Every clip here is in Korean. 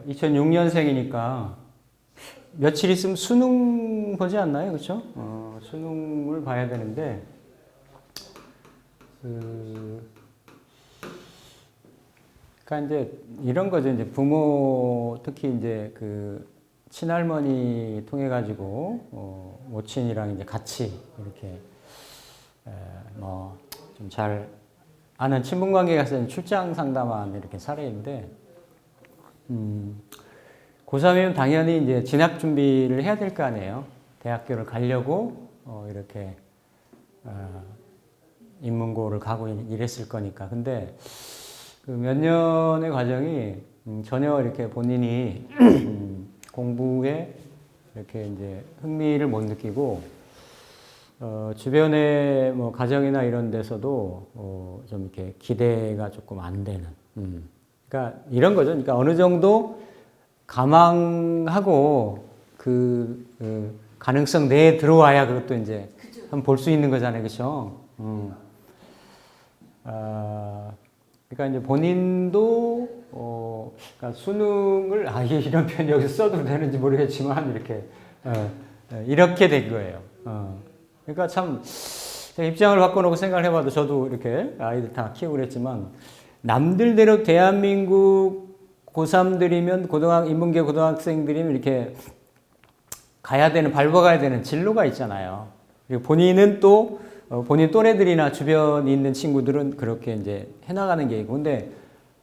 2006년생이니까 며칠 있으면 수능 보지 않나요? 그렇죠? 수능을 봐야 되는데 그러니까 이제 이런 거죠. 이제 부모 특히 이제 그 친할머니 통해 가지고 모친이랑 이제 같이 이렇게 뭐 좀 잘 아는 친분 관계에서 출장 상담한 이렇게 사례인데 고3이면 당연히 이제 진학 준비를 해야 될 거 아니에요. 대학교를 가려고 이렇게 인문고를 가고 이랬을 거니까. 근데 그 몇 년의 과정이 전혀 이렇게 본인이 공부에 이렇게 이제 흥미를 못 느끼고 주변의 뭐 가정이나 이런 데서도 좀 이렇게 기대가 조금 안 되는. 그러니까 이런 거죠. 그러니까 어느 정도 가망하고 그 가능성 내에 들어와야 그것도 이제 한번 볼 수 있는 거잖아요, 그렇죠? 그러니까 이제 본인도 그러니까 수능을 이런 표현 여기서 써도 되는지 모르겠지만 이렇게 된 거예요. 그러니까 참 제가 입장을 바꿔놓고 생각을 해봐도 저도 이렇게 아이들 다 키우고 그랬지만 남들대로 대한민국 고3들이면 인문계 고등학생들이면 이렇게 가야 되는, 밟아가야 되는 진로가 있잖아요. 그리고 본인은 또, 본인 또래들이나 주변에 있는 친구들은 그렇게 이제 해나가는 게 있고, 근데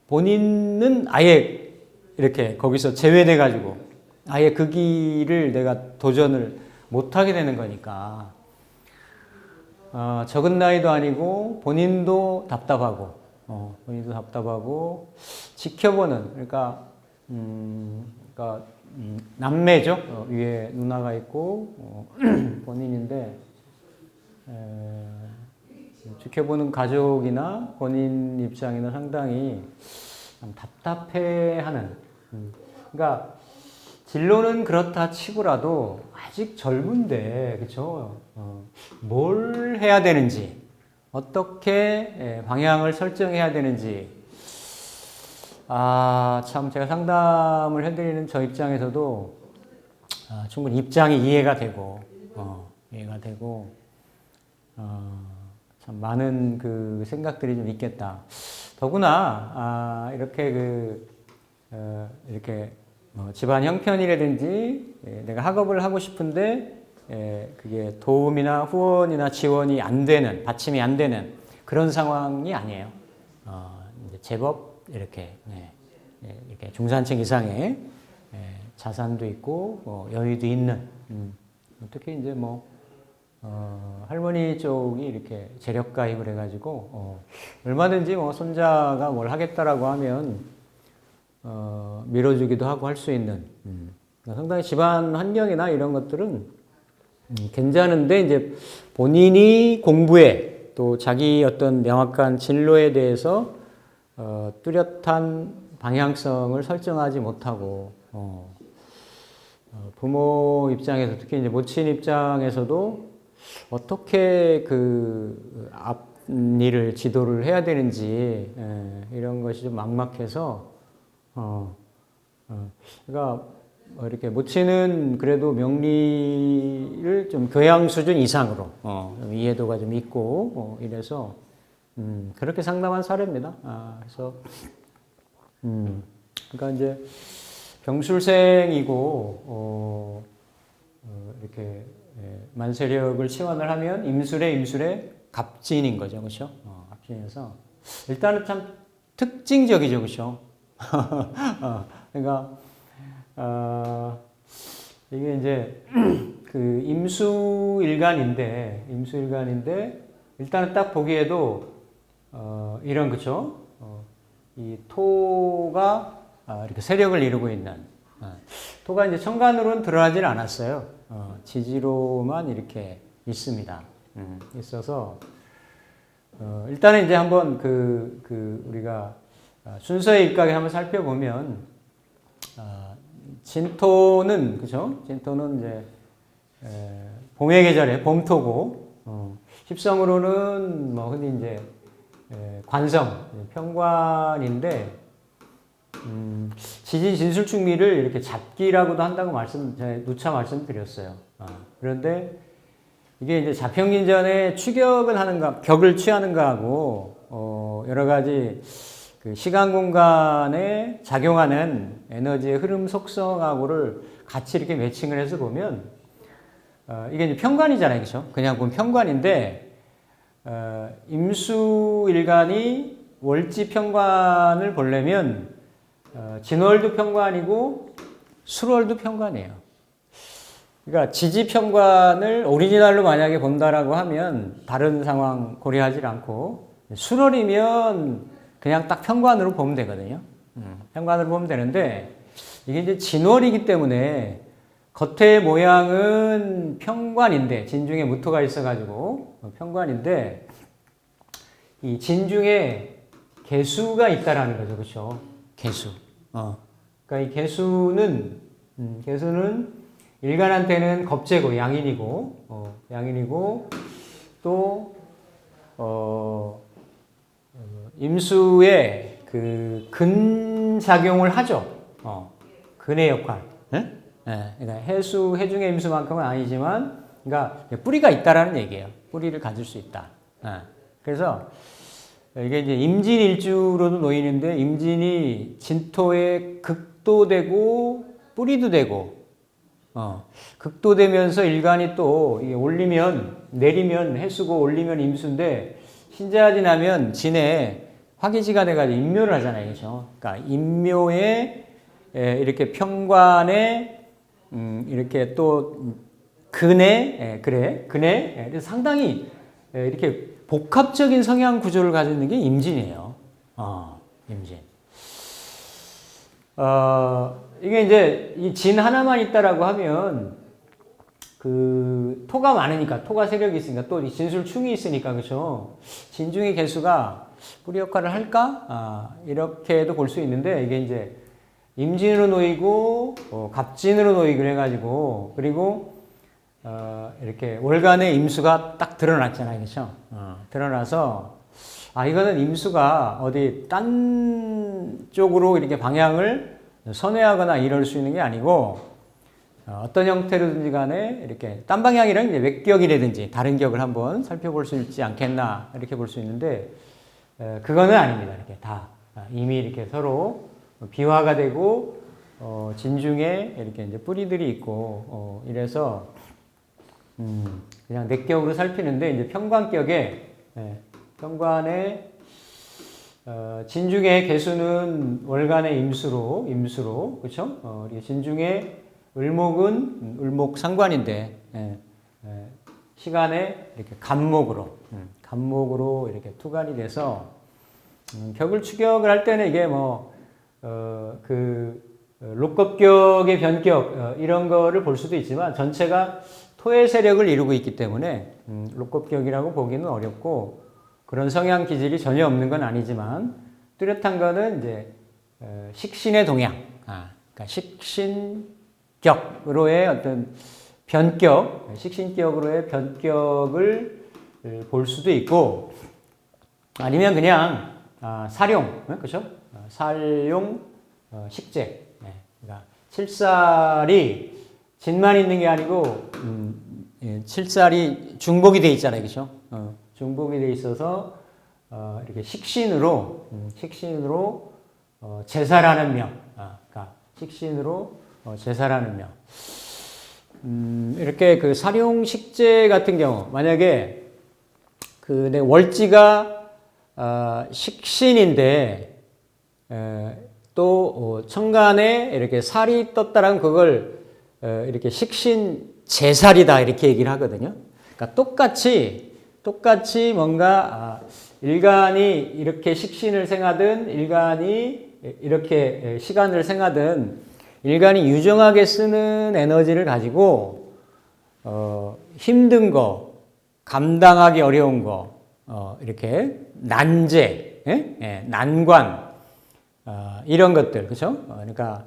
본인은 아예 이렇게 거기서 제외돼가지고 아예 그 길을 내가 도전을 못하게 되는 거니까, 적은 나이도 아니고 본인도 답답하고, 지켜보는, 그러니까 남매죠. 위에 누나가 있고 본인인데 지켜보는 가족이나 본인 입장에는 상당히 답답해하는. 그러니까 진로는 그렇다 치고라도 아직 젊은데, 그렇죠? 뭘 해야 되는지, 어떻게 방향을 설정해야 되는지. 참 제가 상담을 해드리는 저 입장에서도 충분히 입장이 이해가 되고, 참 많은 그 생각들이 좀 있겠다. 더구나 이렇게 집안 형편이라든지 내가 학업을 하고 싶은데 그게 도움이나 후원이나 지원이 안 되는, 받침이 안 되는 그런 상황이 아니에요. 이제 제법 이렇게 중산층 이상의 자산도 있고 여유도 있는, 특히 이제 할머니 쪽이 이렇게 재력가입을 해가지고 얼마든지 손자가 뭘 하겠다라고 하면 밀어주기도 하고 할 수 있는, 상당히 집안 환경이나 이런 것들은 괜찮은데, 이제 본인이 공부에 또 자기 어떤 명확한 진로에 대해서 뚜렷한 방향성을 설정하지 못하고, 부모 입장에서, 특히 이제 모친 입장에서도 어떻게 그 앞일을 지도를 해야 되는지 이런 것이 좀 막막해서, 그러니까 이렇게 모친은 그래도 명리를 좀 교양 수준 이상으로 좀 이해도가 좀 있고 이래서 그렇게 상담한 사례입니다. 그래서 그러니까 이제 병술생이고 이렇게 만세력을 치환을 하면 임술의 갑진인 거죠, 그렇죠? 갑진에서 일단은 참 특징적이죠, 그렇죠? 그러니까 이게 이제 그 임수일간인데 일단은 딱 보기에도 이런, 그쵸? 이 토가 이렇게 세력을 이루고 있는, 토가 이제 천간으로는 드러나질 않았어요. 지지로만 이렇게 있습니다. 있어서 일단은 이제 한번 우리가 순서의 일각에 한번 살펴보면 진토는, 그죠? 진토는 이제 봄의 계절에 봄토고, 십성으로는 뭐 흔히 이제 관성, 평관인데, 지진 진술충미를 이렇게 잡기라고도 한다고 누차 말씀드렸어요. 그런데 이게 이제 자평진전에 추격을 하는가, 격을 취하는가하고, 여러 가지 그 시간 공간에 작용하는 에너지의 흐름 속성하고를 같이 이렇게 매칭을 해서 보면, 이게 이제 평관이잖아요. 그죠? 그냥 보면 평관인데, 임수일간이 월지 평관을 보려면, 진월도 평관이고, 술월도 평관이에요. 그러니까 지지 평관을 오리지널로 만약에 본다라고 하면, 다른 상황 고려하지 않고, 술월이면 그냥 딱 평관으로 보면 되거든요. 평관으로 보면 되는데, 이게 이제 진월이기 때문에, 겉의 모양은 평관인데, 진중에 무토가 있어가지고, 평관인데, 이 진중에 개수가 있다라는 거죠. 그렇죠? 개수. 그러니까 이 개수는 일간한테는 겁재고, 양인이고, 또, 임수의 그 근작용을 하죠. 근의 역할. 네? 그러니까 해중의 임수만큼은 아니지만, 그러니까 뿌리가 있다라는 얘기예요. 뿌리를 가질 수 있다. 그래서 이게 이제 임진일주로도 놓이는데, 임진이 진토의 극도 되고 뿌리도 되고, 극도되면서 일간이 또 이게 내리면 해수고 올리면 임수인데, 신자가 지나면 진에 화기지가 돼가지고 인묘를 하잖아요. 그렇죠? 그러니까 인묘에 이렇게 평관에 이렇게 또 근에 그래서 상당히 이렇게 복합적인 성향 구조를 가지고 있는 게 임진이에요. 임진. 이게 이제 이 진 하나만 있다라고 하면 그 토가 많으니까, 토가 세력이 있으니까, 또 진술충이 있으니까, 그렇죠? 진중의 개수가 뿌리 역할을 할까? 이렇게도 볼 수 있는데, 이게 이제 임진으로 놓이고 갑진으로 놓이고 해가지고, 그리고 이렇게 월간의 임수가 딱 드러났잖아요. 그렇죠? 드러나서 이거는 임수가 어디 딴 쪽으로 이렇게 방향을 선회하거나 이럴 수 있는 게 아니고, 어떤 형태로든지 간에 이렇게 딴 방향이랑 이제 외격이라든지 다른 격을 한번 살펴볼 수 있지 않겠나, 이렇게 볼 수 있는데, 그거는 아닙니다. 이렇게 다 이미 이렇게 서로 비화가 되고, 진중에 이렇게 이제 뿌리들이 있고, 이래서 그냥 내격으로 살피는데, 이제 평관격에, 평관에 진중의 개수는 월간의 임수로, 그렇죠? 진중의 을목은 을목 상관인데, 시간에 이렇게 간목으로 이렇게 투간이 돼서, 격을 추격을 할 때는 이게 록겁격의 변격, 이런 거를 볼 수도 있지만, 전체가 토의 세력을 이루고 있기 때문에, 록겁격이라고 보기는 어렵고, 그런 성향 기질이 전혀 없는 건 아니지만, 뚜렷한 거는 이제, 식신의 동향, 그러니까 식신격으로의 어떤 식신격으로의 변격을 볼 수도 있고, 아니면 그냥, 사룡, 그렇죠? 살용, 식재. 그러니까 칠살이 진만 있는 게 아니고, 칠살이 중복이 돼 있잖아요. 그렇죠? 중복이 돼 있어서, 이렇게 식신으로, 제사라는 명. 그러니까 식신으로, 제사라는 명. 이렇게 그 사룡 식재 같은 경우, 만약에 내 월지가 식신인데, 또 청간에 이렇게 살이 떴다라면 그걸 이렇게 식신 제살이다, 이렇게 얘기를 하거든요. 그러니까 똑같이 뭔가 일간이 이렇게 식신을 생하든, 일간이 이렇게 시간을 생하든, 일간이 유정하게 쓰는 에너지를 가지고 힘든 거, 감당하기 어려운 거, 이렇게 난제, 난관, 이런 것들, 그렇죠? 그러니까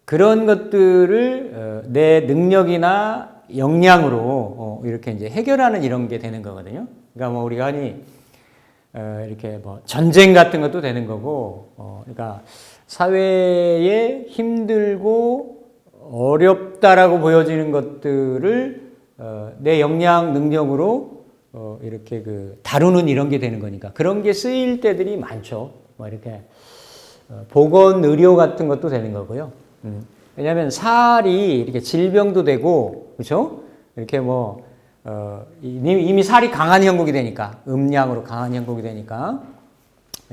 그런 것들을 내 능력이나 역량으로 이렇게 이제 해결하는 이런 게 되는 거거든요. 그러니까 뭐 우리가 흔히 이렇게 뭐 전쟁 같은 것도 되는 거고, 그러니까 사회에 힘들고 어렵다라고 보여지는 것들을 내 역량 능력으로 이렇게 그 다루는 이런 게 되는 거니까 그런 게 쓰일 때들이 많죠. 뭐 이렇게 보건 의료 같은 것도 되는 거고요. 왜냐하면 살이 이렇게 질병도 되고, 그렇죠? 이렇게 뭐 이미 살이 강한 형국이 되니까, 음양으로 강한 형국이 되니까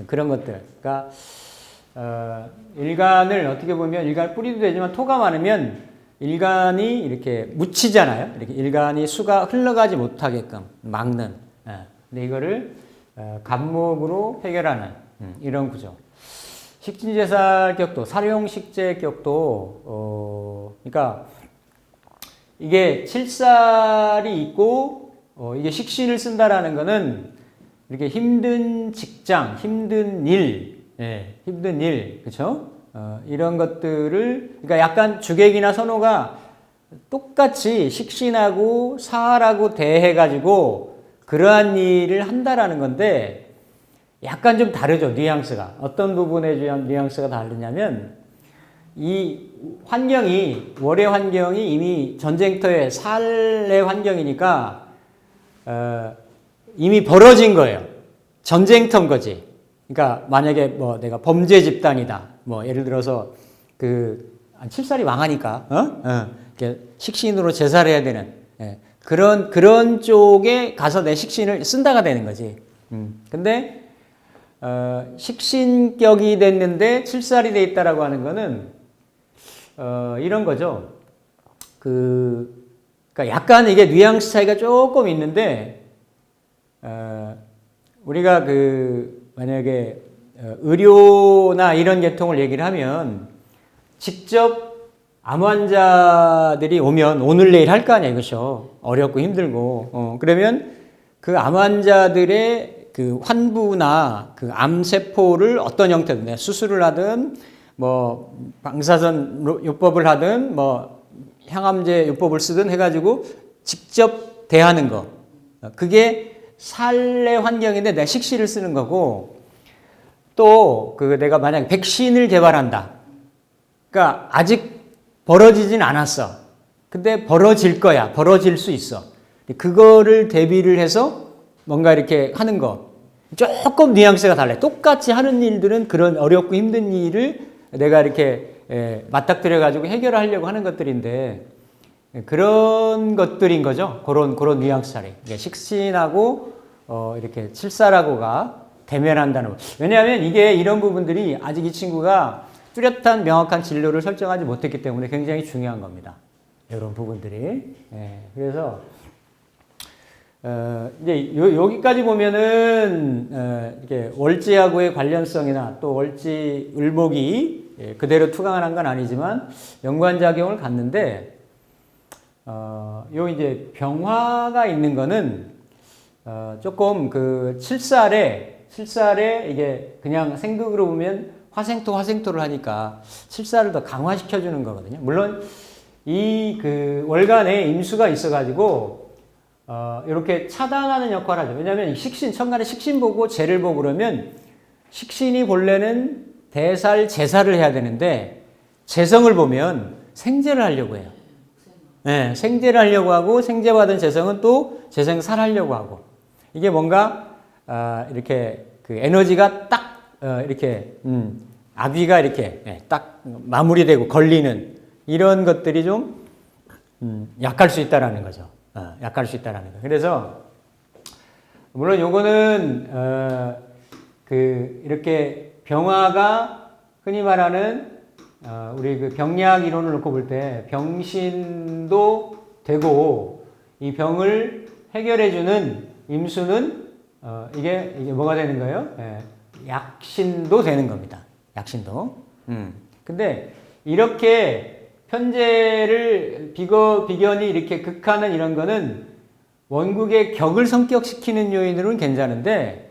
그런 것들. 그러니까 일간을 어떻게 보면 일간 뿌리도 되지만 토가 많으면 일간이 이렇게 묻히잖아요. 이렇게 일간이 수가 흘러가지 못하게끔 막는. 근데 이거를 간목으로 해결하는 이런 구조. 식진제살격도, 사룡식제격도, 그러니까 이게 칠살이 있고, 이게 식신을 쓴다라는 거는 이렇게 힘든 직장, 힘든 일, 힘든 일, 그쵸? 이런 것들을, 그러니까 약간 주객이나 선호가 똑같이 식신하고 사하라고 대해가지고 그러한 일을 한다라는 건데, 약간 좀 다르죠, 뉘앙스가. 어떤 부분에 대한 뉘앙스가 다르냐면, 이 환경이, 월의 환경이 이미 전쟁터의 살의 환경이니까, 이미 벌어진 거예요. 전쟁터인 거지. 그러니까 만약에 뭐 내가 범죄 집단이다. 뭐 예를 들어서 칠살이 망하니까, 이렇게 식신으로 제사를 해야 되는, 그런 쪽에 가서 내 식신을 쓴다가 되는 거지. 근데, 식신격이 됐는데 칠살이 돼 있다라고 하는 거는 이런 거죠. 그러니까 약간 이게 뉘앙스 차이가 조금 있는데 우리가 만약에 의료나 이런 계통을 얘기를 하면 직접 암 환자들이 오면 오늘 내일 할 거 아니야, 이것이요. 어렵고 힘들고. 그러면 그 암 환자들의 그 환부나 그 암세포를 어떤 형태든 수술을 하든 뭐 방사선 요법을 하든 뭐 항암제 요법을 쓰든 해가지고 직접 대하는 거, 그게 살의 환경인데 내가 식신을 쓰는 거고, 또 내가 만약 백신을 개발한다. 그러니까 아직 벌어지진 않았어. 근데 벌어질 거야. 벌어질 수 있어. 그거를 대비를 해서 뭔가 이렇게 하는 거. 조금 뉘앙스가 달라요. 똑같이 하는 일들은 그런 어렵고 힘든 일을 내가 이렇게 맞닥뜨려가지고 해결하려고 하는 것들인데, 그런 것들인 거죠. 그런 뉘앙스 차이. 식신하고, 이렇게 칠살하고가 대면한다는 거. 왜냐하면 이게 이런 부분들이 아직 이 친구가 뚜렷한 명확한 진료를 설정하지 못했기 때문에 굉장히 중요한 겁니다. 이런 부분들이. 그래서, 이제 여기까지 보면은 이렇게 월지하고의 관련성이나 또 월지 을목이 그대로 투강한 건 아니지만 연관작용을 갖는데, 요 이제 병화가 있는 거는 조금 칠살에 이게 그냥 생극으로 보면 화생토를 하니까 칠살을 더 강화시켜 주는 거거든요. 물론 이 월간에 임수가 있어가지고 이렇게 차단하는 역할을 하죠. 왜냐하면 천간에 식신 보고 재를 보고 그러면 식신이 본래는 대살, 제사를 해야 되는데 재성을 보면 생재를 하려고 해요. 네, 생재를 하려고 하고 생재받은 재성은 또 재생살하려고 하고, 이게 뭔가 이렇게 에너지가 딱 이렇게 압위가 이렇게 딱 마무리되고 걸리는 이런 것들이 좀 약할 수 있다라는 거죠. 약할 수 있다라는 거. 그래서 물론 요거는 이렇게 병화가 흔히 말하는 우리 병약 이론을 놓고 볼 때 병신도 되고, 이 병을 해결해주는 임수는 이게 뭐가 되는 거예요? 약신도 되는 겁니다. 약신도. 근데 이렇게 편제를 비견이 이렇게 극하는 이런 거는 원국의 격을 성격시키는 요인으로는 괜찮은데,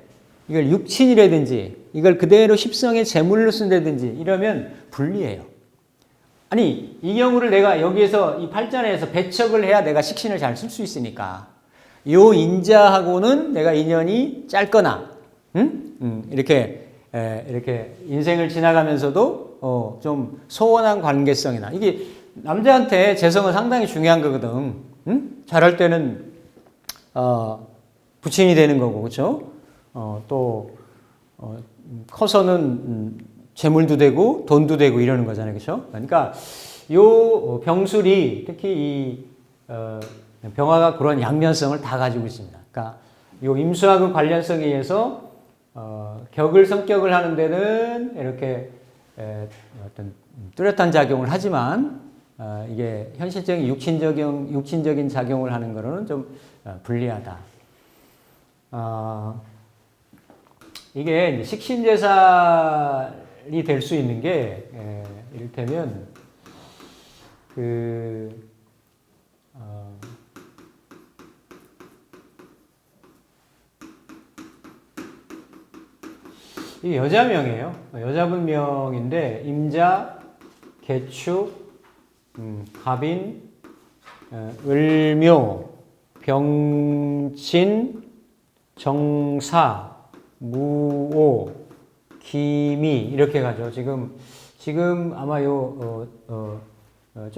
이걸 육친이라든지 이걸 그대로 십성의 제물로 쓴다든지 이러면 불리해요. 아니, 이 경우를 내가 여기에서 이 팔자내에서 배척을 해야 내가 식신을 잘 쓸 수 있으니까. 요 인자하고는 내가 인연이 짧거나, 이렇게 인생을 지나가면서도, 좀 소원한 관계성이나, 이게 남자한테 재성은 상당히 중요한 거거든. 잘할 때는, 부친이 되는 거고, 그쵸? 커서는, 재물도 되고, 돈도 되고 이러는 거잖아요. 그쵸? 그러니까, 요 병술이 특히 이, 병화가 그런 양면성을 다 가지고 있습니다. 그러니까, 요 임수하고 관련성에 의해서, 격을 성격을 하는 데는 이렇게, 어떤 뚜렷한 작용을 하지만, 이게 현실적인 육친적인 작용을 하는 거로는 좀 불리하다. 이게 이제 식신제살이 될 수 있는 게, 이를테면, 이 여자명이에요. 여자분명인데, 임자, 개축, 갑인, 을묘, 병진, 정사, 무오, 기미 이렇게 가죠. 지금 아마 좀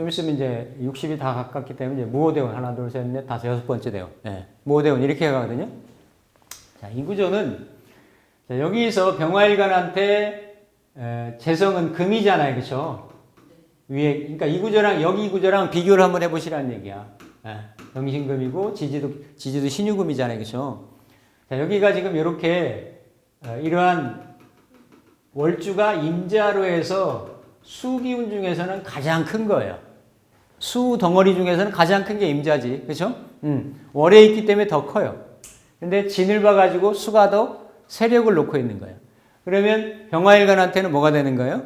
있으면 이제 60이 다 가깝기 때문에 이제 무오대원 하나, 둘, 셋, 넷, 다섯, 여섯 번째 대원. 네. 무오대원 이렇게 가거든요. 자, 이 구조는 자, 여기서 병화일간한테 재성은 금이잖아요, 그렇죠? 위에 그러니까 이 구조랑 여기 구조랑 비교를 한번 해보시라는 얘기야. 병신금이고 지지도 신유금이잖아요, 그렇죠? 자, 여기가 지금 이렇게 이러한 월주가 임자로 해서 수기운 중에서는 가장 큰 거예요. 수 덩어리 중에서는 가장 큰 게 임자지, 그렇죠? 월에 있기 때문에 더 커요. 근데 진을 봐가지고 수가 더 세력을 놓고 있는 거예요. 그러면 병화일간한테는 뭐가 되는 거예요?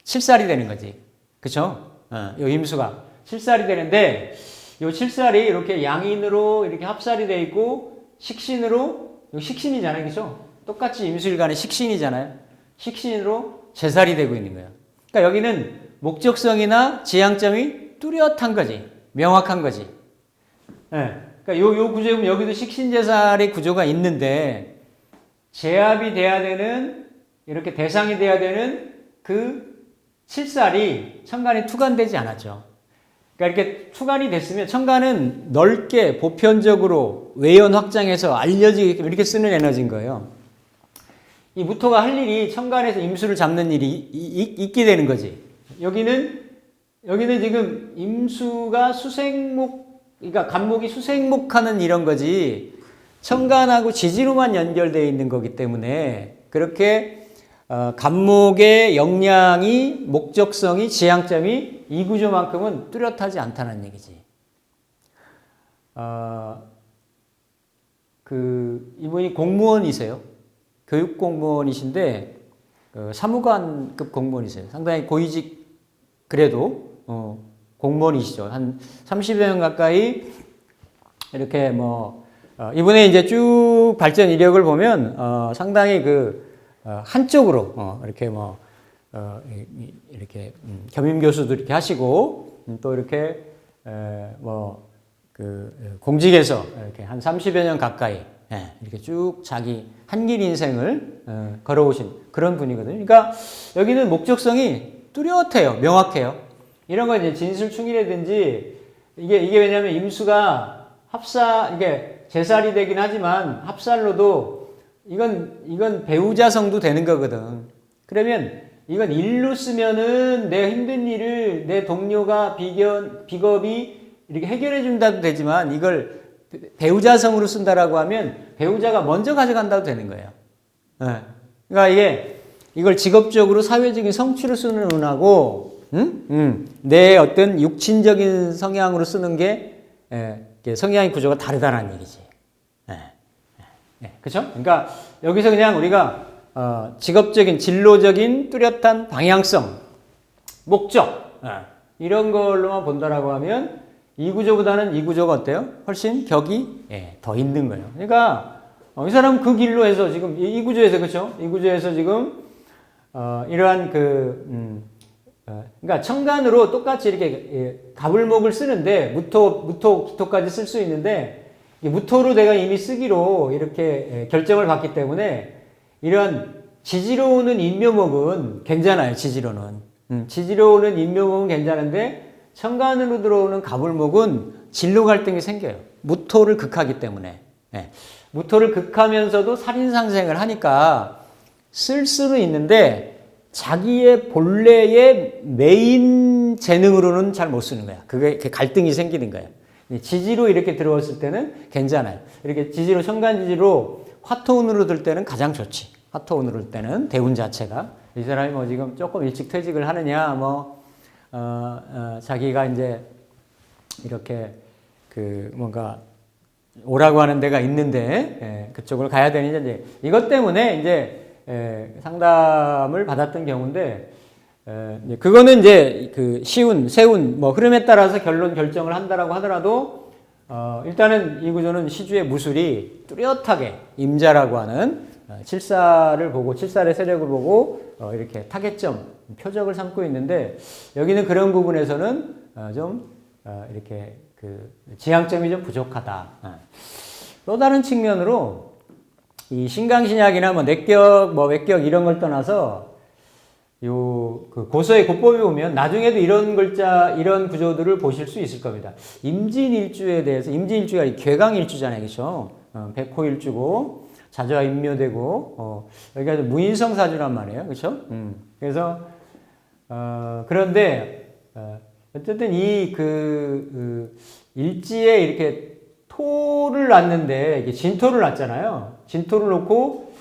칠살이 되는 거지, 그렇죠? 요 임수가 칠살이 되는데 요 칠살이 이렇게 양인으로 이렇게 합살이 돼 있고 식신으로 식신이잖아요. 그죠? 똑같이 임수일간의 식신이잖아요. 식신으로 제살이 되고 있는 거예요. 그러니까 여기는 목적성이나 지향점이 뚜렷한 거지. 명확한 거지. 네. 그러니까 요 구조에 보면 여기도 식신제살의 구조가 있는데 제압이 돼야 되는 이렇게 대상이 돼야 되는 그 칠살이 천간에 투간되지 않았죠. 그러니까 이렇게 투간이 됐으면 천간은 넓게 보편적으로 외연 확장해서 알려지게끔 이렇게 쓰는 에너지인 거예요. 이 무토가 할 일이 천간에서 임수를 잡는 일이 있게 되는 거지. 여기는 지금 임수가 수생목, 그러니까 간목이 수생목하는 이런 거지. 천간하고 지지로만 연결되어 있는 거기 때문에 그렇게 간목의 역량이 목적성이 지향점이 이 구조만큼은 뚜렷하지 않다는 얘기지. 이분이 공무원이세요. 교육 공무원이신데 사무관급 공무원이세요. 상당히 고위직 그래도 공무원이시죠. 한 30여 년 가까이 이렇게 이분의 이제 쭉 발전 이력을 보면 상당히 한쪽으로 이렇게 이렇게 겸임 교수도 이렇게 하시고 또 이렇게 공직에서 이렇게 한 30여 년 가까이 이렇게 쭉 자기 한길 인생을 걸어오신 그런 분이거든요. 그러니까 여기는 목적성이 뚜렷해요, 명확해요. 이런 건 이제 진술충이라든지 이게 왜냐하면 임수가 이게 제살이 되긴 하지만 합살로도 이건 배우자성도 되는 거거든. 그러면 이건 일로 쓰면은 내 힘든 일을 내 동료가 비겁이 이렇게 해결해 준다도 되지만 이걸 배우자성으로 쓴다라고 하면 배우자가 먼저 가져간다도 되는 거예요. 그러니까 이걸 직업적으로 사회적인 성취로 쓰는 운하고, 내 어떤 육친적인 성향으로 쓰는 게 성향의 구조가 다르다는 얘기지. 그렇죠? 그러니까 여기서 그냥 우리가 직업적인 진로적인 뚜렷한 방향성, 목적 이런 걸로만 본다라고 하면 이 구조보다는 이 구조가 어때요? 훨씬 격이 더 있는 거예요. 그러니까 이 사람은 그 길로 해서 지금 이 구조에서 그렇죠? 이 구조에서 지금 이러한 그러니까 청간으로 똑같이 이렇게 가불목을 쓰는데 무토, 기토까지 쓸 수 있는데 무토로 내가 이미 쓰기로 이렇게 결정을 받기 때문에 이런 지지로 오는 인묘목은 괜찮아요. 지지로 오는 인묘목은 괜찮은데 청간으로 들어오는 가불목은 진로 갈등이 생겨요. 무토를 극하기 때문에. 무토를 극하면서도 살인상생을 하니까 쓸 수는 있는데 자기의 본래의 메인 재능으로는 잘 못 쓰는 거야. 그게 갈등이 생기는 거예요. 지지로 이렇게 들어왔을 때는 괜찮아요. 이렇게 지지로, 청간지지로 화토운으로 들 때는 가장 좋지. 화토운으로 들 때는 대운 자체가. 이 사람이 뭐 지금 조금 일찍 퇴직을 하느냐, 자기가 이제 이렇게 뭔가 오라고 하는 데가 있는데, 그쪽을 가야 되느냐, 이제 이것 때문에 이제 상담을 받았던 경우인데, 그거는 이제 세운, 흐름에 따라서 결정을 한다라고 하더라도, 일단은 이 구조는 시주의 무술이 뚜렷하게 임자라고 하는 칠사를 보고, 칠살의 세력을 보고, 이렇게 타겟점, 표적을 삼고 있는데, 여기는 그런 부분에서는 이렇게 지향점이 좀 부족하다. 또 다른 측면으로, 이 신강신약이나 내격, 외격 이런 걸 떠나서 고서의 고법에 보면 나중에도 이런 글자, 이런 구조들을 보실 수 있을 겁니다. 임진일주에 대해서, 임진일주가 괴강일주잖아요. 그렇죠? 백호일주고, 자주와 임묘되고, 여기가 무인성 사주란 말이에요. 그렇죠? 그래서, 그런데, 어쨌든 일지에 이렇게 토를 놨는데, 이게 진토를 놨잖아요. 진토를 놓고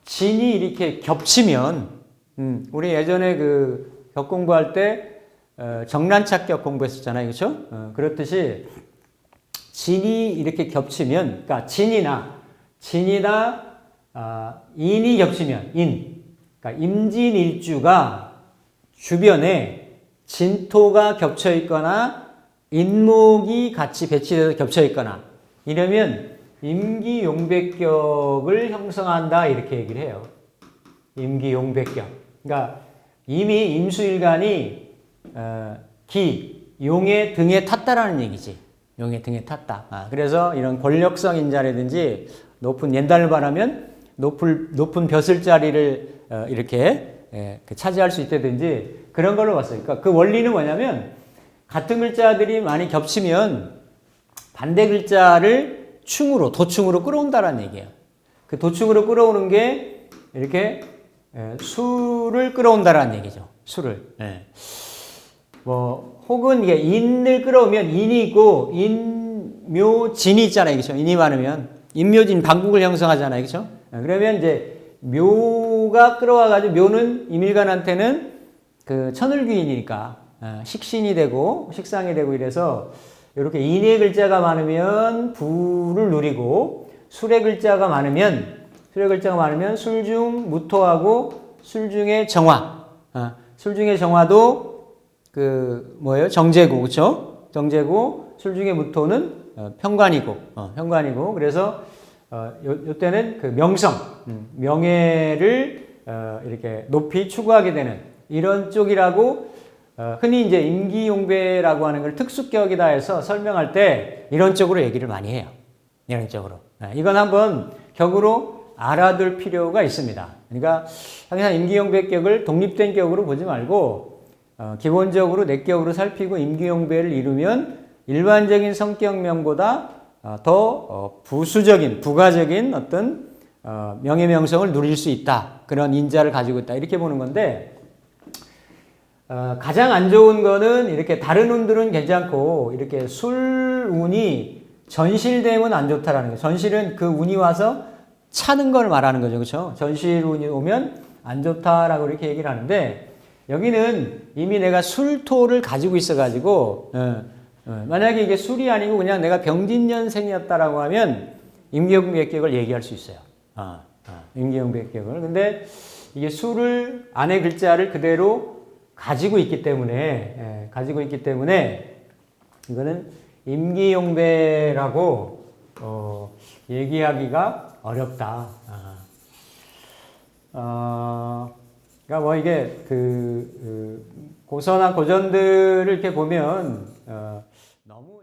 진이 이렇게 겹치면, 우리 예전에 격 공부할 때, 정란착격 공부했었잖아요. 그렇죠? 그렇듯이 진이 이렇게 겹치면, 그러니까 진이나 인이 겹치면, 그러니까 임진일주가 주변에 진토가 겹쳐 있거나 인목이 같이 배치돼서 겹쳐 있거나 이러면 임기용백격을 형성한다 이렇게 얘기를 해요. 임기용백격. 그러니까 이미 임수일간이 용의 등에 탔다라는 얘기지. 용의 등에 탔다. 그래서 이런 권력성 인자라든지 높은 옛날을 말하면 높은 벼슬 자리를 이렇게 차지할 수 있다든지 그런 걸로 봤어요. 그러니까 그 원리는 뭐냐면 같은 글자들이 많이 겹치면 반대 글자를 도충으로 끌어온다라는 얘기예요. 그 도충으로 끌어오는 게 이렇게 수를 끌어온다라는 얘기죠. 수를. 혹은 이게 인을 끌어오면 인이 있고 인묘진이 있잖아요. 그렇죠? 인이 많으면 인묘진 방국을 형성하잖아요. 그렇죠? 그러면 이제 묘가 끌어와가지고 묘는 임일간한테는 천을귀인이니까 식신이 되고 식상이 되고 이래서 이렇게 인의 글자가 많으면 부를 누리고 술의 글자가 많으면 술중 무토하고 술중의 정화. 술중의 정화도 정제고 그렇죠? 정제고 술중의 무토는 평관이고 그래서 요때는 명성, 명예를 이렇게 높이 추구하게 되는 이런 쪽이라고 흔히 이제 임기용배라고 하는 걸 특수격이다 해서 설명할 때 이런 쪽으로 얘기를 많이 해요. 이런 쪽으로. 이건 한번 격으로 알아둘 필요가 있습니다. 그러니까 항상 임기용배격을 독립된 격으로 보지 말고 기본적으로 내격으로 살피고 임기용배를 이루면 일반적인 성격명보다 더 부가적인 어떤 명예명성을 누릴 수 있다. 그런 인자를 가지고 있다. 이렇게 보는 건데 가장 안 좋은 거는 이렇게 다른 운들은 괜찮고 이렇게 술운이 전실되면 안 좋다라는 거예요. 전실은 그 운이 와서 차는 걸 말하는 거죠. 그렇죠? 전실운이 오면 안 좋다라고 이렇게 얘기를 하는데 여기는 이미 내가 술토를 가지고 있어가지고 만약에 이게 술이 아니고 그냥 내가 병진년생이었다라고 하면 임기용백격을 얘기할 수 있어요. 임기용백격을. 근데 이게 술을 안의 글자를 그대로 가지고 있기 때문에 이거는 임기용배라고 얘기하기가 어렵다. 그러니까 이게 고선한 고전들을 이렇게 보면 너무